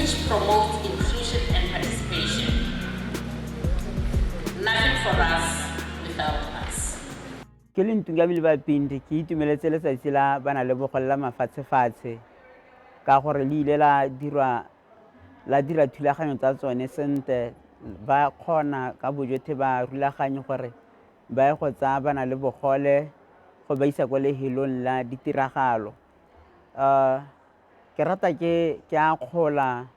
which promotes inclusion and participation. Nothing for us without us. Ke le Ntungabile ba Pindi ke itumeletse letsatsi la bana le bogole la mafatshe ka gore le ile la dira thulaganyo tsa tsone sentle ba kgona ka bojotlhe ba rulaganye gore ba ye go tsaya bana le bogole go ba isa kwa lehelong la ditiragalo. Ke rata ke a kgola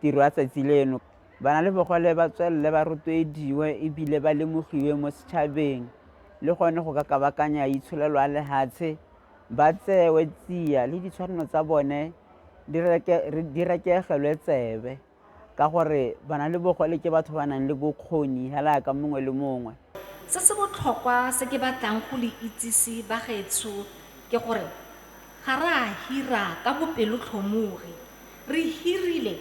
tiro ya tsatsi leno. Bana le bogole ba tswelele ba rotloediwe ebile ba lemogiwe mo setšhabeng le gone go ka kabakanya itsholelo a lehatshe ba tsewe tsia le ditshwanelo tsa bone di rekegelwe tsebe ka gore bana le bogole ke batho ba nang le bokgoni hela ka mongwe le mongwe. Se se botlhokwa se ke batlang go le itsise bagaetsho ke gore ga re a hira ka bopelotlhomogi, re hirile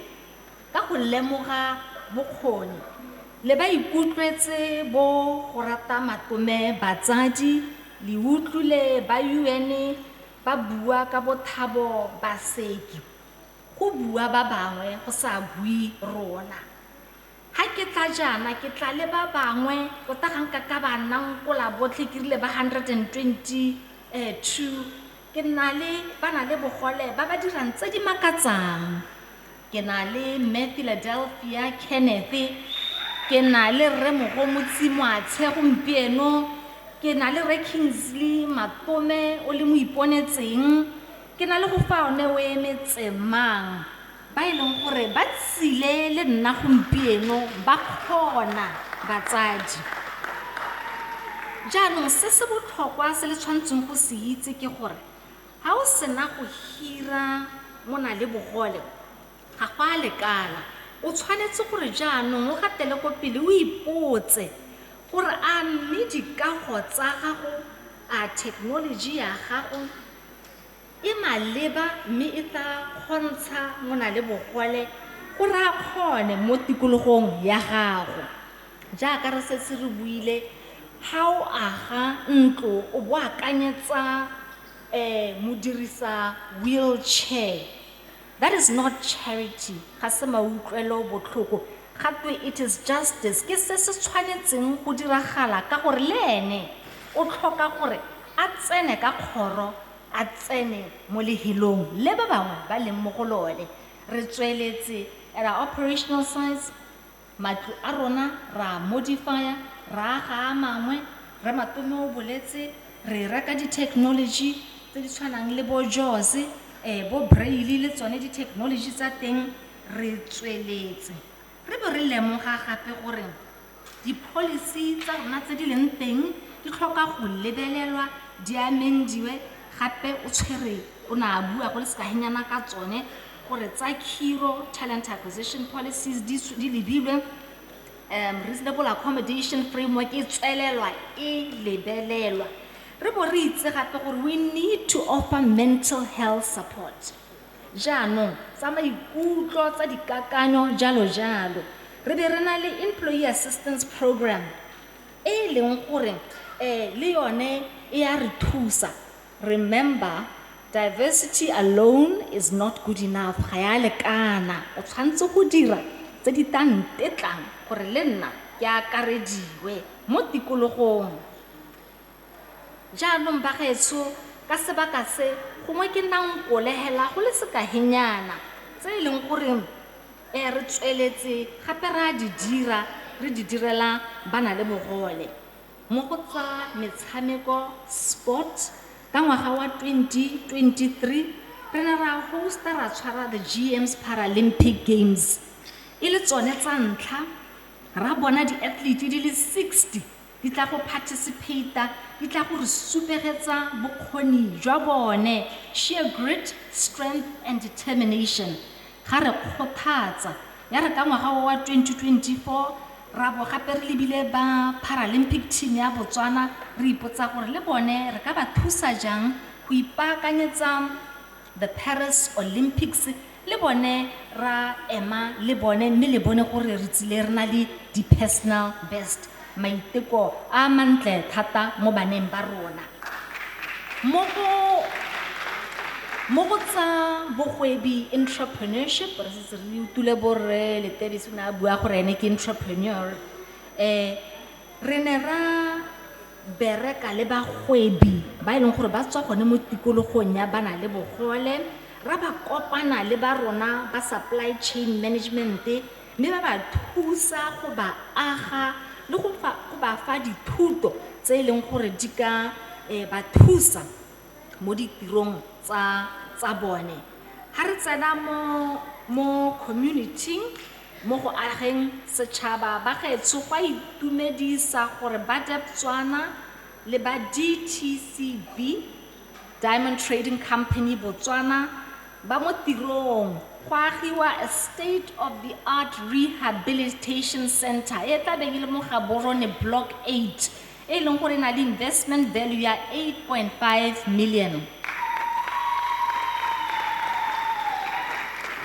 ka go lemoga bokgoni le ba ikutlwetse bo go rata matome batsadi le utlwile ba UN ba bua ka bothabo ba seki go bua ba bangwe go sa bui rona. Ha ke tla jana ke tla le ba bangwe go ta ganka ka ba nnang kola botlhe ke rile ba 122 ke na le bana le bogole ba ba dirang tse di makatsang. Ke na le Philadelphia Kenneth, ke na le Rre Mogomotsi Moatshe gompieno, ke na le Re Kingsley Matome o le mo iponetseng, ke na le go fa one o emetsemang ba e leng gore ba tsile le nna gompieno ba kgona batsadi. Jaanong se se botlhokwa se le tshwantseng go se itse ke gore ga o sena go hira mo na le bogole ga go a lekana. O tshwanetse gore jaanong o gatele ko pele o ipotse gore a mme dikago tsa gago a technology ya gago e maleba mme e tla kgontsha mo na le bogole gore a kgone mo tikologong ya gago. Jaaka re setse re buile ga o aga ntlo o bo akanyetsa mo dirisa wheelchair. That is not charity. Ga se mautlwelo botlhoko. Gatwe it is justice. Ke se se tshwanetseng go diragala ka gore le ene o tlhoka gore a tsene ka kgoro a tsene mo lehelong le ba bangwe ba leng mo go lone. Re tsweletse at our operational sites matlo a rona ra modifier ra aga a mangwe re matome o boletse re reka di-technology tse di tshwanang le bo JAWS bo braille le tsone di-technology tsa teng re tsweletse. Re be re lemoga gape gore di-policy tsa rona tse di leng teng di tlhoka go lebelelwa di amendiwe gape o tshwere o na bua go le sekahenyana ka tsone gore tsa khiro talent acquisition policies di lebilwe reasonable accommodation framework e tswelelwa e lebelelwa. Re bo re itse gape gore we need to offer mental health support. Jaanong tsa maikutlo tsa dikakanyo jalo jalo re be re na le employee assistance program e leng gore le yone e ya re thusa. Remember, diversity alone is not good enough. Ga ya lekana. O tshwanetse go dira tse di tantetlang gore le nna ke akarediwe mo tikologong. Jaanong bagaetsho ka sebaka se gongwe ke nang kolegela go le sekahenyana tse e leng gore re tsweletse gape ra di dira re di direla bana le bogole mo go tsa metshameko sport. Ka ngwaga wa 2023 re ne ra hosta ra tshwara the GM's Paralympic Games e le tsone tsa ntlha ra bona di-athlete di le 60 di tla go participate di tla go re supegetsa bokgoni jwa bone, sheer grit, strength and determination. Ga re kgothatsa ya re ka ngwaga wa 2024 ra bo gape re lebile ba Paralympic team ya Botswana re ipotsa gore le bone re ka ba thusa jang go ipaakanyetsa the Paris Olympics. Le bone ra ema le bone mme le bone gore re tsile re na le di-personal best. Maiteko a mantle thata mo baneng ba rona mo mo go tsa bogwebi entrepreneurship re setse re utule borre le Tediso na bua gore ene ke entrepreneur re ne ra bereka le bagwebi ba leng gore ba tswa gone mo tikologong ya bana le bogole ra ba kopana le ba rona ba supply chain management mme ba ba thusa go ba aga le go ba fa dithuto tse e leng gore di ka ba thusa mo ditirong tsa bone ha re tsena mo community mo go ageng setšhaba ba gaetsho go itumedisa gore ba Botswana le ba DTCB Diamond Trading Company Botswana ba mo tirong go agiwa a state of the art rehabilitation center e tla beng le mo Gaborone block 8 e leng gore na le investment value ya 8.5 million.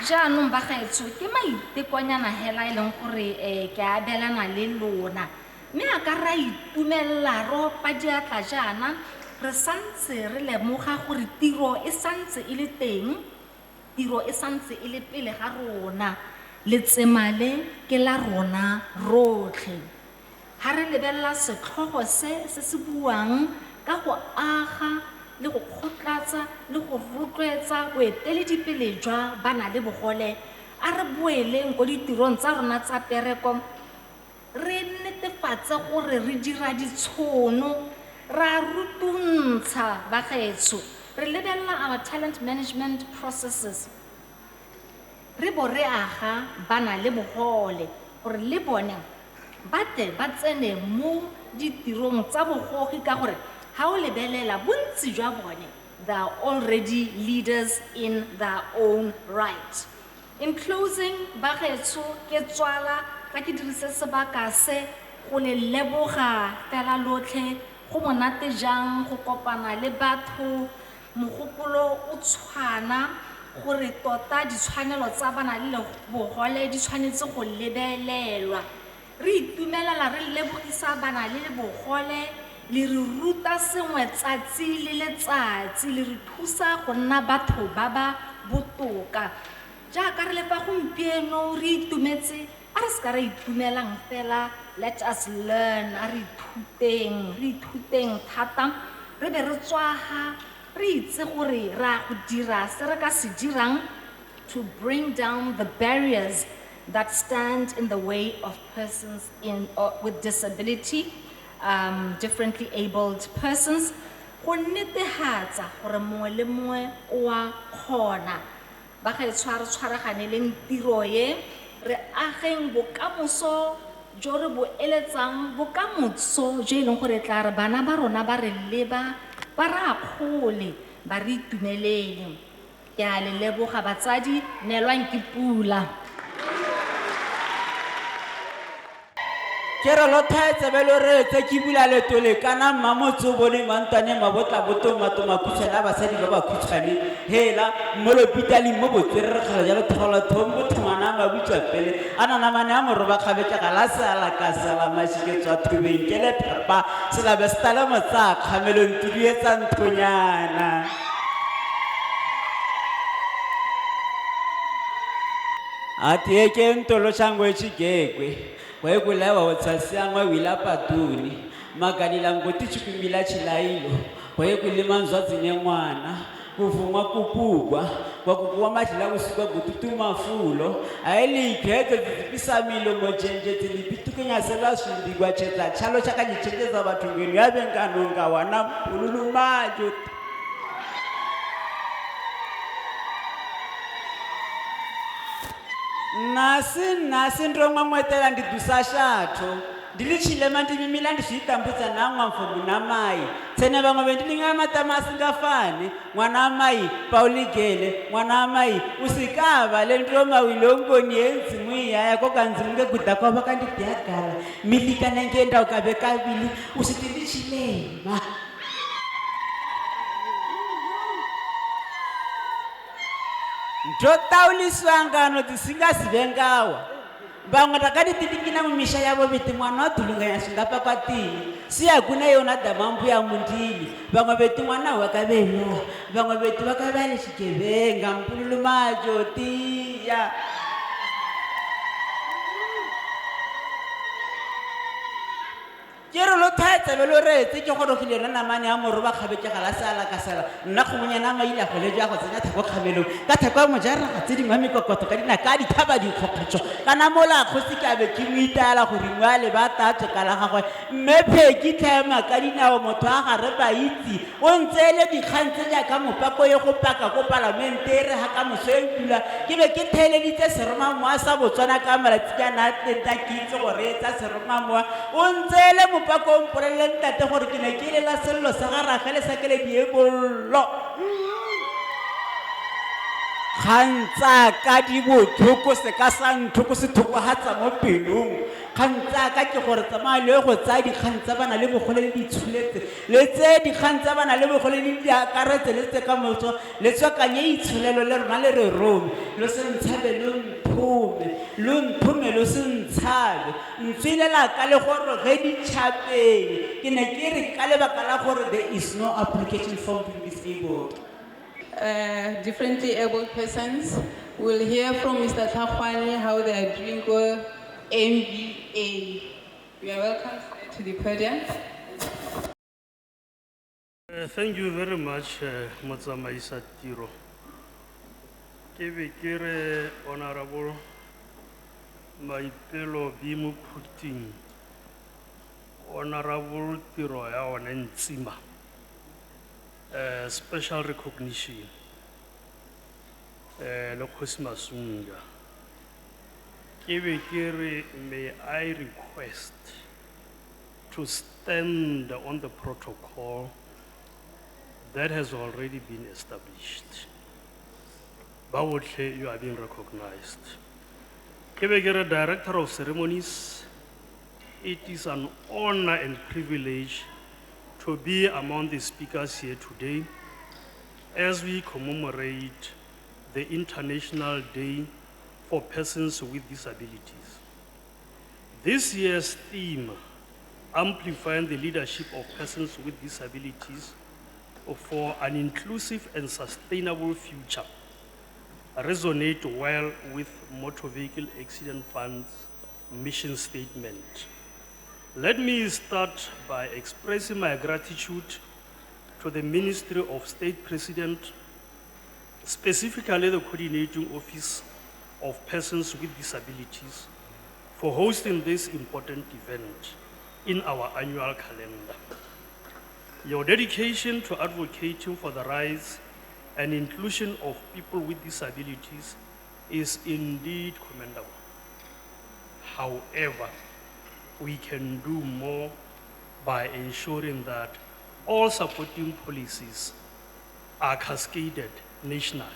Jaanong ba gaetsho ke maitekonyana hela e leng gore ke a belana le lona mme a ka ra itumella ro pa diatla jaana re santse re lemoga gore tiro e santse e le teng tiro e santse e le pele ga rona letsemale ke la rona rotlhe ha re lebella setlhogo se se buang ka go aga le go khotlatsa le go rotloetsa boeteledipele jwa bana le bogole a re boeleng go ditirong tsa rona tsa pereko re netefatse gore re dira ditshono ra rutuntsha ba gaetsho re lebella our talent management processes re bo re aga bana le bogole gore le bone ba tsene mo ditirong tsa bogogi ka gore ha o lebelela bontsi jwa bone they are already leaders in their own right. In closing ba gaetsho ke tswala ka ke dirise sebaka se go le leboga fela lotlhe go monate jang go kopana le batho mogopolo o tshwana gore tota ditshwanelo tsa bana le bogole di tshwanetse go lebelelwa re itumelela re lebogisa bana le bogole le re ruta sengwe tsatsi le letsatsi le re thusa go nna batho ba ba botoka jaaka re le pa gompieno re itumetse a re ska re itumelang fela let us learn a re ithuteng thata re be re tswaga re itse gore ra go dira se re ka se dirang to bring down the barriers that stand in the way of persons with disability, differently abled persons. Go netehatsa gore mongwe le mongwe o a kgona ba ga tshwaragane le tiro ye re ageng bokamoso jo re bo eletsang bokamoso jo e leng gore tla re bana ba rona ba re leba ba ra kgole ba re itumelele ke a le leboga batsadi neelwang ke pula ke re lo thaetse be lo re tse ke bula le tole kana mamotso bone mantane mabotla boto mato makutshana basadi ba ba khutshane hela mo lo pitali mo botsere re kgala jalo thola thombo thwana ba butsa pele ana na mane a mo roba khabetsa ga la sala ka sala mashike tswa thubeng ke le thapa sela be stala motsa khamelong tidietsa nthonyana ati ke ntolo changwe chigegwe kwekulewa utsasiangwa wila patuni maganila ngoti chikumbila chilailo kwekulima nzwadzi nemwana kuvumwa kupugwa kwakukuwa majila usikwa gututuma fulo ayilikhetho zipisa milo mojenje tilipitukenyasela swindigwa cheta chalo chakanyichenjeza bathu ngeni yabe nganonga wana mpululu majo nasi ndromwe mwetela ndidusa shatho ndilichilema ndimimila ndishitambudza namwa mfumu na mai tsene vamwe vendilinga matamasi ngafani mwana amai pauligele mwana amai usikava le ndroma wilongoni yenzimu iyaya kokanzimunge guda kwava kandidyagala milika nengenda ukave kavili usiti ndichilema ndotauliswangano dzisingazivengawa vamwe takadititikina mumisha yavo viti mwana wadhulunganya swingapa kwatini siya kuna yona damampu ya mundili vangwe vetu n'wana wa ka velo vangwe vetu va ka va le xigevenga mpululumajo tiya ke re lo thatsa be lo retse ke gorogile yona namane ya moro ba kgabetsega la sala ka sala nna kgomonyana ma ile a go le ja go tsenya thako kgamelong ka thako ya mojaraga tse dingwe mekokoto ka dinaka a dithaba dikgokgotso kana mola kgosi ke abe ke mo itala gore moale ba tatse ka la gagwe mme pheki tlhaema ka dinao motho a gare ba itse o ntseele dikgang tse jaaka mopako ye go paka ko palamente e re ga ka moso e pula ke be ke theeleditse seromamoa sa botswana ka malatsi a na tenta ke itse gore e tsa seromamoa o ntseele mopako o mpoleleng tate gore ke ne ke lela sello sa ga ragele sa kele diebollo kgantsa ka di botlhoko se ka sa ntlhoko se thokogatsa mo pelong kgantsa ka ke gore tsamaya le go tsaya dikgang tsa bana le bogole le ditsholetse le tse dikgang tsa bana le bogole le di akaretse le tse ka motso le tswakanye itsholelo le rona le re rome lo se ntshabe lo nthume lo se ntshabe ntswilela ka le gore ge ditšhapeng ke ne ke re ka lebaka la gore there is no application form to be disabled. Differently abled persons. We'll hear from Mr. Takwani how they are doing with MBA. You are welcome to the podium. Thank you very much, Motsamaisa Tiro. Kebekere Honorable Maipelo Bimu Putin, Honorable Tiro Yawanentsima. Special recognition. Lokosima Sunga. Kebekere, may I request to stand on the protocol that has already been established. Bawutle, you are being recognized. Kebekere, Director of Ceremonies, it is an honor and privilege to be among the speakers here today as we commemorate the International Day for Persons with Disabilities. This year's theme, Amplifying the Leadership of Persons with Disabilities for an Inclusive and Sustainable Future, resonate well with Motor Vehicle Accident Fund's mission statement. Let me start by expressing my gratitude to the Ministry of State President, specifically the Coordinating Office of Persons with Disabilities, for hosting this important event in our annual calendar. Your dedication to advocating for the rights and inclusion of people with disabilities is indeed commendable. However, we can do more by ensuring that all supporting policies are cascaded nationally.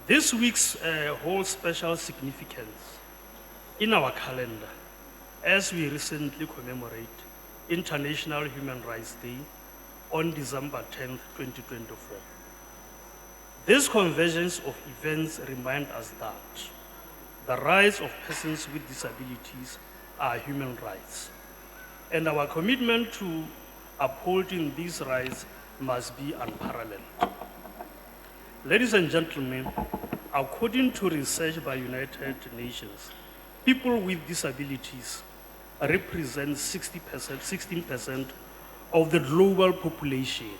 This week's holds special significance in our calendar as we recently commemorate International Human Rights Day on December 10th, 2024. This convergence of events remind us that the rights of persons with disabilities are human rights, and our commitment to upholding these rights must be unparalleled. Ladies and gentlemen, according to research by United Nations, people with disabilities represent 16% of the global population,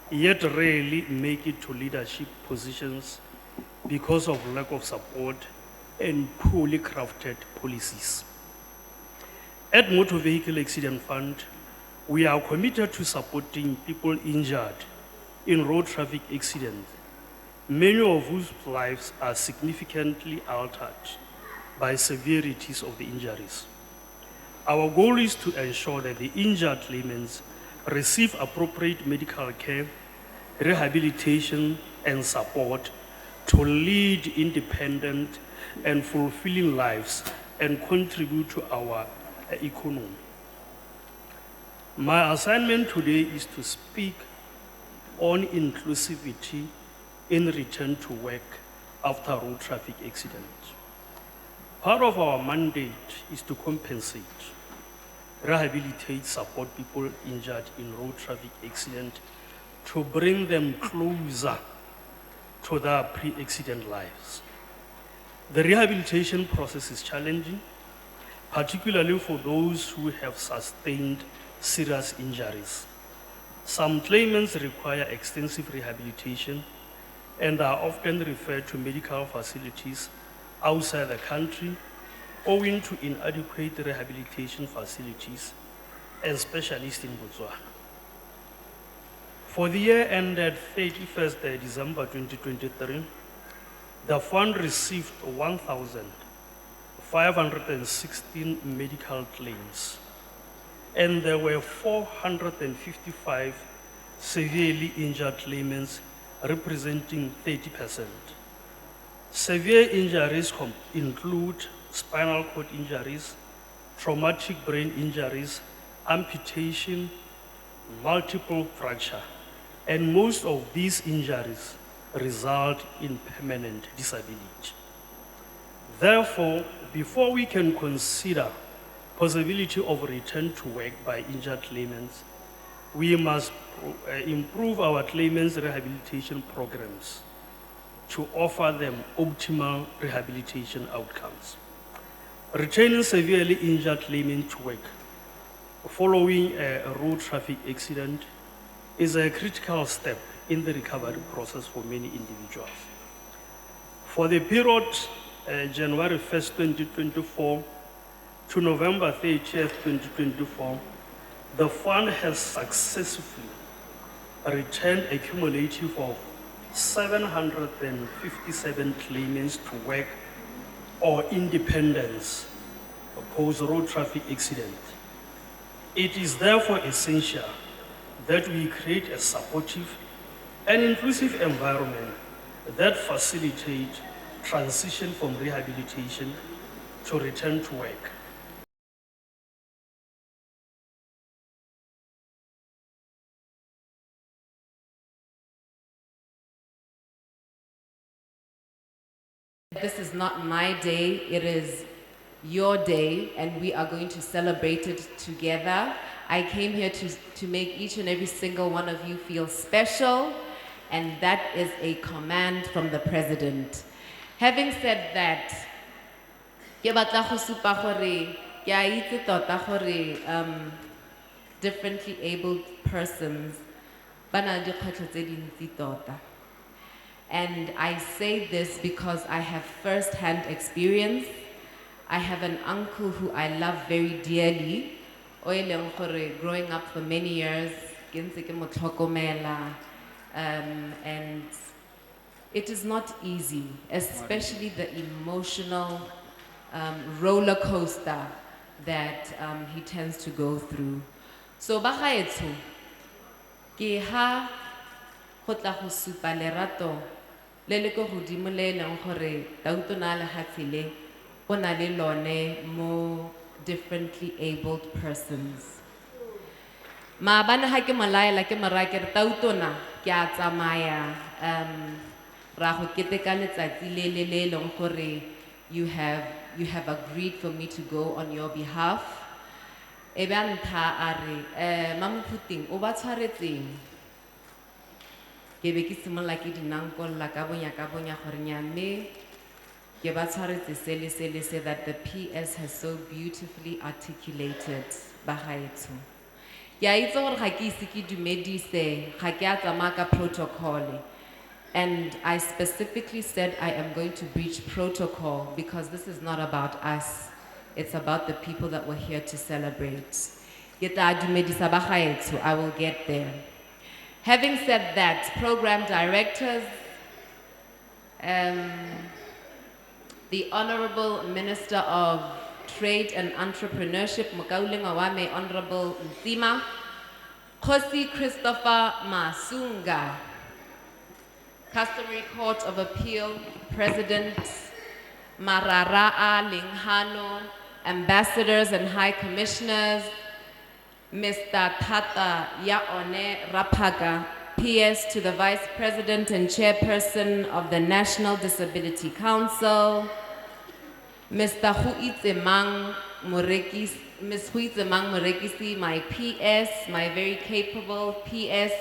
yet rarely make it to leadership positions because of lack of support and poorly crafted policies. At Motor Vehicle Accident Fund, we are committed to supporting people injured in road traffic accidents, many of whose lives are significantly altered by severities of the injuries. Our goal is to ensure that the injured claimants receive appropriate medical care, rehabilitation, and support to lead independent and fulfilling lives and contribute to our economy. My assignment today is to speak on inclusivity in return to work after road traffic accidents. Part of our mandate is to compensate rehabilitate, support people injured in road traffic accident to bring them closer to their pre-accident lives. The rehabilitation process is challenging, particularly for those who have sustained serious injuries. Some claimants require extensive rehabilitation and are often referred to medical facilities outside the country owing to inadequate rehabilitation facilities and specialists in Botswana. For the year ended 31st December 2023, the fund received 1,516 medical claims, and there were 455 severely injured claimants, representing 30%. Severe injuries include spinal cord injuries, traumatic brain injuries, amputation, multiple fracture, and most of these injuries result in permanent disability. Therefore, before we can consider possibility of return to work by injured claimants, we must improve our claimants' rehabilitation programs to offer them optimal rehabilitation outcomes. Returning severely injured claimants to work following a road traffic accident is a critical step in the recovery process for many individuals. For the period January 1st, 2024 to November 30th, 2024, the fund has successfully returned a cumulative of 757 claimants to work or independence post-road traffic accident. It is therefore essential that we create a supportive and inclusive environment that facilitates transition from rehabilitation to return to work. This is not my day, it is your day, and we are going to celebrate it together. I came here to make each and every single one of you feel special, and that is a command from the president. Having said that, ke batla go supa gore ke a itse tota gore differently abled persons ba na le dikgwetlho tse dintsi tota. And I say this because I have first-hand experience. I have an uncle who I love very dearly. O e leng gore growing up for many years, ke ntse ke mo tlhokomela, and it is not easy, especially the emotional roller coaster that he tends to go through. So ba gaetsho, ke ha go tla go supa lerato le le go godimo le leng gore tauto na le gatlhile go na le lone mo differently abled persons. Maabane ha ke molaela ke mara ke re tauto na ke a tsamaya ra go keteka letsatsi le leng gore you have agreed for me to go on your behalf. E be a ntha a re Mamophuting o ba tshwaretseng. Ke be ke simolla ke dinankolla ka bonya gore nyame ke ba tshwaretse se that the PS has so beautifully articulated ba gaetsho. Ke a itse gore ga ke ise ke dumedise ga ke a tsamaya ka protocol, and I specifically said I am going to breach protocol because this is not about us, it's about the people that were here to celebrate. Ke tla dumedisa ba gaetsho, I will get there. Having said that, program directors, the Honorable Minister of Trade and Entrepreneurship, Mokaulenga Wame, Honorable Nzima, Khosi Christopher Masunga, Customary Court of Appeal President Marara'a Linghano, Ambassadors and High Commissioners, Mr. Tata Yaone Rapaga, PS to the Vice President and Chairperson of the National Disability Council, Mr. Huitze Mang Morekisi, Ms. Huitzemang Morekisi, my PS, my very capable PS,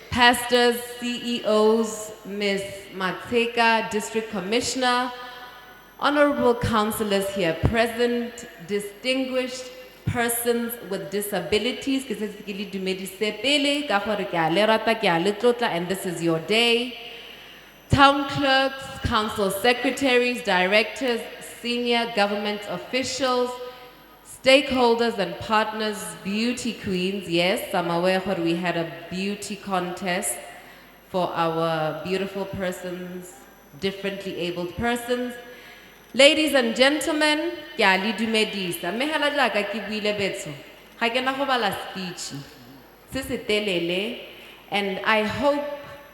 pastors, CEOs, Ms. Matseka, District Commissioner, honorable councillors here present, distinguished persons with disabilities, and this is your day. Town clerks, council secretaries, directors, senior government officials, stakeholders and partners, beauty queens. Yes, I'm aware that we had a beauty contest for our beautiful persons, differently abled persons. Ladies and gentlemen, ke a le dumedisa. Mme hela jaaka ke buile betso, ga ke na go bala speech se se telele, and I hope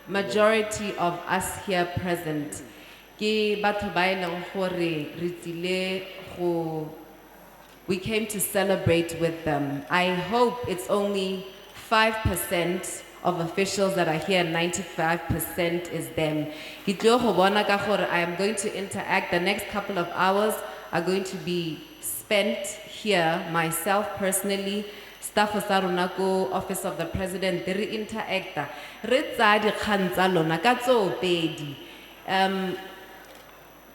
majority of us here present ke batho ba e leng gore re tsile go, we came to celebrate with them. I hope it's only 5% of officials that are here, 95% is them. I am going to interact. The next couple of hours are going to be spent here, myself personally, staff sa rona ko Office of the President, re interacta. Re tsa dikgang tsa lona ka tsoopedi.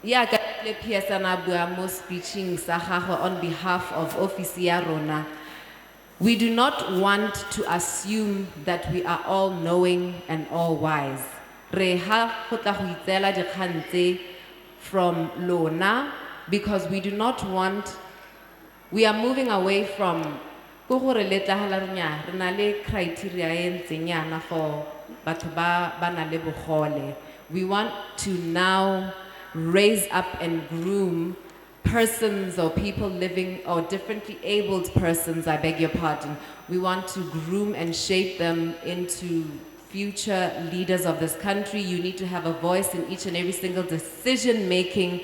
Yeah, le PSana bua mo speeching sa gagwe on behalf of Office ya rona. We do not want to assume that we are all knowing and all wise. Re ha go tla go itseela dikgang tse from lona, because we do not want, we are moving away from go gore le tlagala nya re na le criteria e ntseng yana for batho ba na le bogole. We want to now raise up and groom persons or people living, or differently abled persons, I beg your pardon. We want to groom and shape them into future leaders of this country. You need to have a voice in each and every single decision-making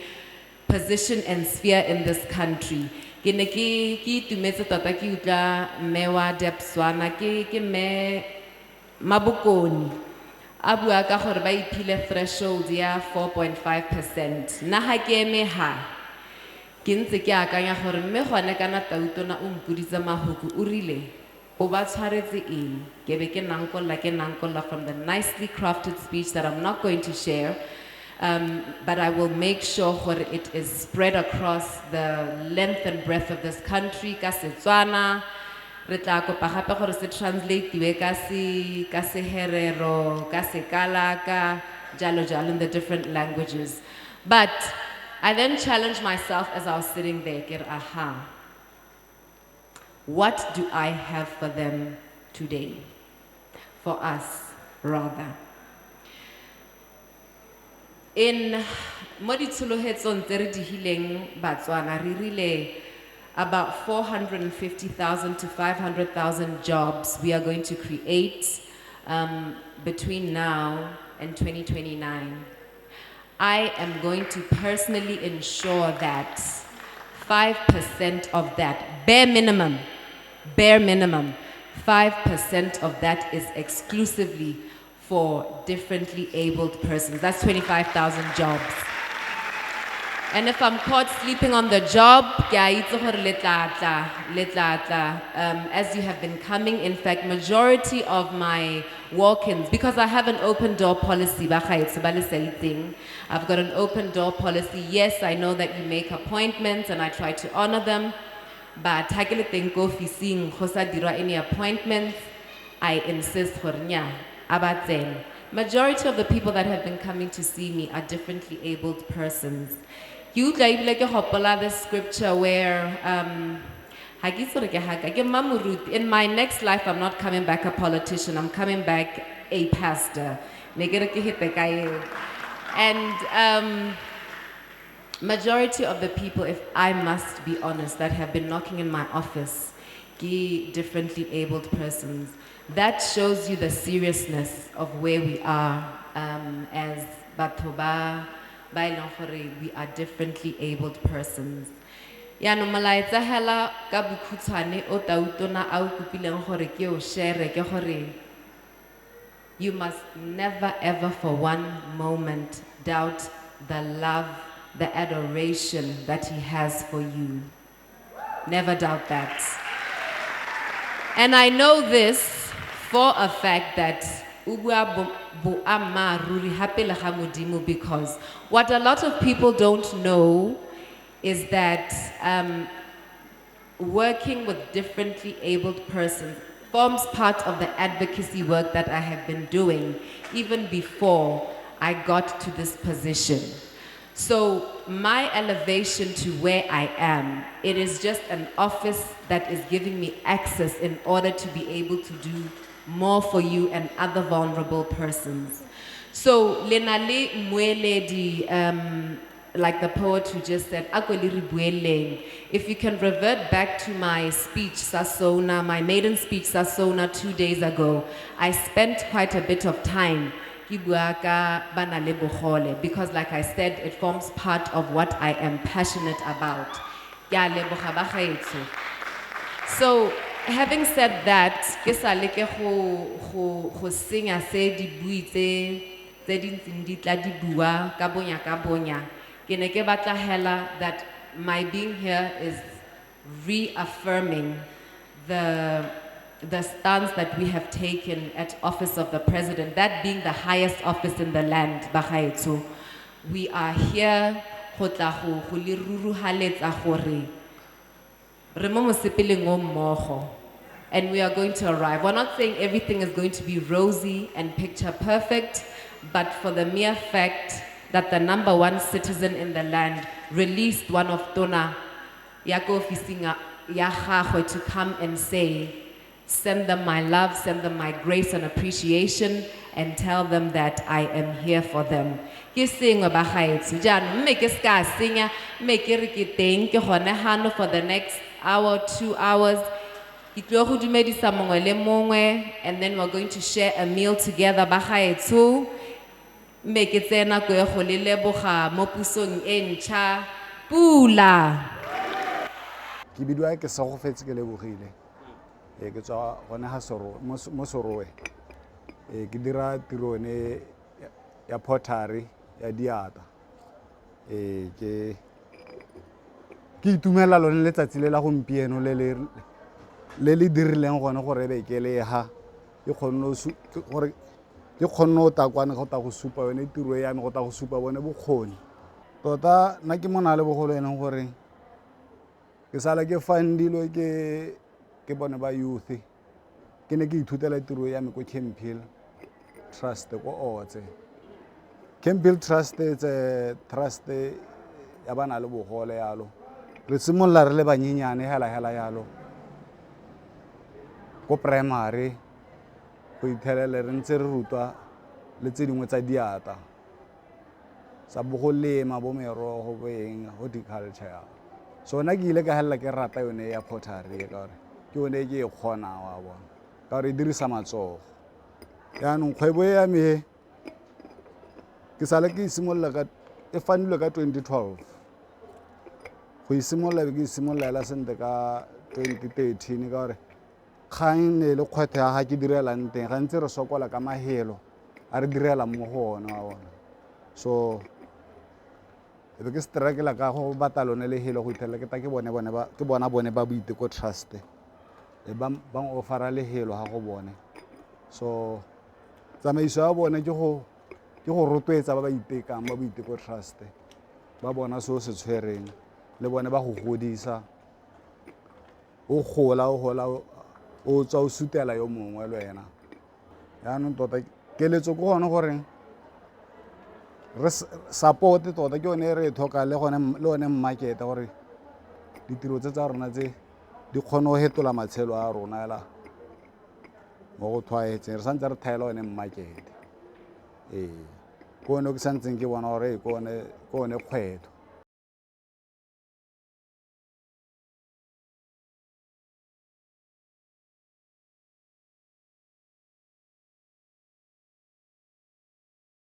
position and sphere in this country. Ke ne ke itumetse tota ke utla mme wa Debswana ke mme Mabokoni a bua ka gore ba iphile threshold ya 4.5%. Nna ga ke eme ha ke ntse ke akanya gore mme gone kana tautona o mpuditse mahuku o rile o ba tshwaretse eng. Ke be ke nankolla from the nicely crafted speech that I'm not going to share, but I will make sure that it is spread across the length and breadth of this country. Ka Setswana re tla kopa gape gore se translate-iwe ka se Herero, ka se Kala, ka jalo jalo in the different languages. But I then challenged myself as I was sitting there, what do I have for them today? For us, rather. In Modi Tsulohetsong Tere Dihileng Batswana, re rile about 450,000 to 500,000 jobs we are going to create between now and 2029. I am going to personally ensure that 5% of that, bare minimum, 5% of that is exclusively for differently abled persons. That's 25,000 jobs. And if I'm caught sleeping on the job, as you have been coming, in fact, majority of my walk-ins, because I have an open door policy, I've got an open door policy. Yes, I know that you make appointments and I try to honor them, but any appointments, I insist majority of the people that have been coming to see me are differently abled persons. You like the scripture where in my next life I'm not coming back a politician, I'm coming back a pastor. And majority of the people, if I must be honest, that have been knocking in my office, differently abled persons, that shows you the seriousness of where we are as Batoba. We are differently abled persons. Ya no malaetsa hela ka bokhutswane o tautona a o kopileng gore ke o share ke gore you must never ever for one moment doubt the love, the adoration that he has for you. Never doubt that. And I know this for a fact that because what a lot of people don't know is that working with differently abled persons forms part of the advocacy work that I have been doing even before I got to this position. So my elevation to where I am, it is just an office that is giving me access in order to be able to do more for you and other vulnerable persons. So lenale mweledi, like the poet who just said, if you can revert back to my speech, Sasona, my maiden speech, Sasona, 2 days ago, I spent quite a bit of time because like I said, it forms part of what I am passionate about. So, having said that, ke sa leke go senya se di bui tse dintseng di tla di bua ka bonya. Ke ne ke batla hela that my being here is reaffirming the stance that we have taken at office of the president, that being the highest office in the land, bagaetsho. We are here go tla go le ruruhaletsa gore re mo mosepeleng o mmogo, and we are going to arrive. We're not saying everything is going to be rosy and picture perfect, but for the mere fact that the #1 citizen in the land released one of Tona ya ko ofising ya gagwe to come and say, send them my love, send them my grace and appreciation, and tell them that I am here for them. Ke sengwe ba gaetsho jaanong mme ke ska senya mme ke re ke teng ke gone hano for the next hour, 2 hours. Ke tlo go dumedisa mongwe le mongwe, and then we're going to share a meal together ba gaetsho. Mme ke tsena go e go le leboga mo pusong e ntšha pula. Ke bidwa ke segofetse ke lebogile ke tswa gone ha mo Sorowe ke dira tiro ne ya pottery ya diata ke itumela lone letsatsi le la gompieno le dirileng gone gore be ke le ha ke kgonne ta kwane go ta go supa yone tiro ya me go ta go supa bone bokgoni tota nna ke mona le bogolo ene gore ke sala ke fandilwe ke bone ba youth ke ne ke ithutela tiro ya me ko Camphill Trust ko Otse. Camphill Trust it's a trust ya bana le bogole yalo re simolla re le banyenyane hela yalo ko primary go ithelele re ntse re rutwa le tse dingwe tsa diata sa bogolema bo merogo boeng horticulture. So na ke ile ka hella ke rata yone ya pottery ka gore ke yone ke e kgona wa bona ka gore e dirisa matsogo yaanong kgwebo ya me ke sala ke simolola ka e fanilwe ka 2012 go isimolla la sente ka 2013 ka gore kgang ne le kgwetho ya ga ke direlang teng gantsi re sokola ka mahelo a re direla mo go ona wa bona. So e be ke struggle ka go batalone le helo go ithela ke ta ke bona bone ba Boiteko Trust e ba offera le helo ha go bone. So tsamaiso ya bone ke go rotloetsa ba itekang ba Boiteko Trust ba bona se se tshwereng le bone ba go godisa o gola o tswa o sutela yo mongwe le wena yaanong tota keletso go gone gore re support tota ke yone re thoka le one market gore ditiro tsa rona tse di kgone go hetola matshelo a rona la mo go tshwaetseng re santse re thaela one market ke one ke santseng ke bona gore ke one kgwetho.